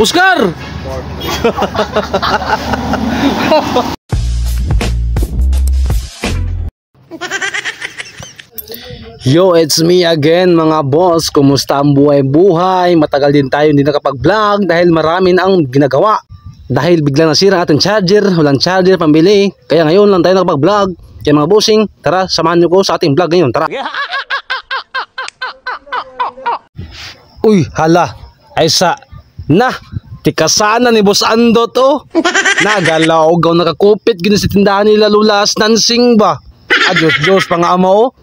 Oscar! Yo, it's me again mga boss. Kumusta ang buhay-buhay? Matagal din tayo hindi nakapag-vlog dahil marami na ang ginagawa. Dahil biglang nasira ang ating charger, walang charger pambili. Kaya ngayon lang tayo nakapag-vlog. Kaya mga bossing, tara samahan nyo ko sa ating vlog ngayon. Tara! Uy, hala, aysa na, tikasana ni Boss Ando to. Nagalaw, gaw nakakupit, gina sa tindahan nila lulas, nansing ba? Diyos, pang ama o.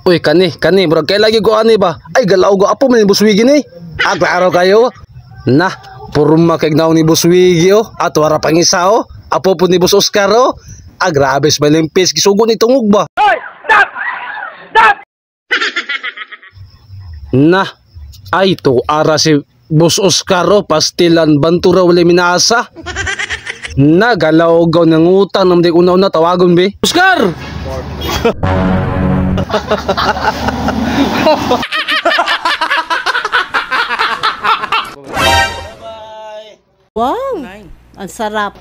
Uy, kani, bro, kaya lagi ko ani ba? Ay, galaw go, apo man ni Boss Wiggy ni. Klaro kayo. Na, puro makignaw ni Boss Wiggy o. At wara pang isa o. Apo po ni Boss Oscar o. Grabe, smalimpis, kisugo ni tungog ba? Hoy, stop! Stop! Na, ay to ara si Boss Oscar o. Pastilan, bantura wala minasa. Na, galaw gaw ng utang nam di una-una tawagon be. Oscar! Wow! Ang sarap.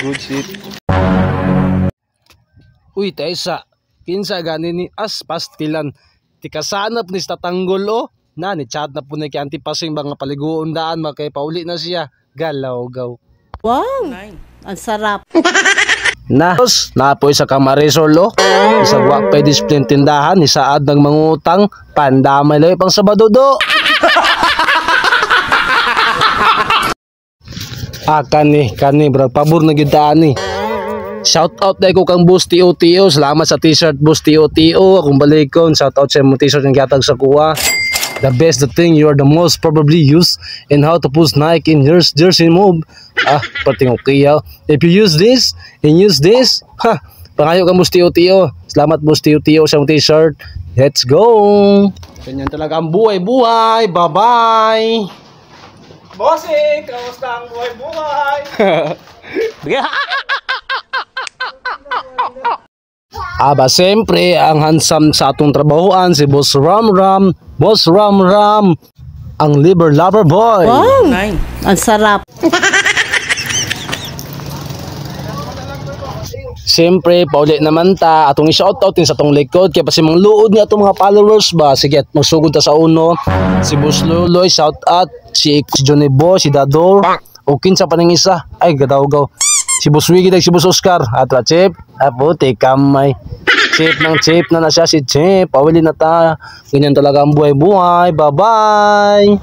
Good shit. Uy, Tessa. Kinsa gani ni as pastilan. Tikasanap ni tatanggol o. Na, ni chat na po na kay antipasing mga paliguon daan. Makay pauli na siya. Galaw gaw. Wow! Ang sarap. Na, napoy sa Kamarisol o. Isang wakpay display tindahan. Isaad ng mangutang. Pandamay lang pang Sabado do. Kani bro, pabor na gidaan ni. Shout out dahil ko kang Boss Tio. Salamat sa t-shirt Boss Tio. Akong balikon, shout out sa mga t-shirt yung gatag sa kuha. The best the thing you are the most probably used in how to push Nike in your jersey move. Pating okay yaw. If you use this and use this, pangayo kang Boss Tio. Salamat Boss Tio sa mga t-shirt. Let's go. Ganyan talaga ang buhay. Bye-bye. Bossing, kamusta ang buhay-buhay? Siyempre, ang handsome sa atong trabahoan, si Boss Ram, ang liver lover boy. Wow! Ang sarap. Siyempre, paulit naman ta, atong i-shoutout din sa atong likod, kaya pa si mga luod niya atong mga followers ba, sige, magsugod ta sa uno, si Boss Luloy, shoutout, si Johnny Bo, si Dador, o kinsa pa ng isa, ay gadaw-gaw, si Boss Wiggy, si Boss Oscar, at Chip, puti kamay, Chip na siya, si Chip, pawili na ta, ganyan talaga ang buhay-buhay, bye-bye!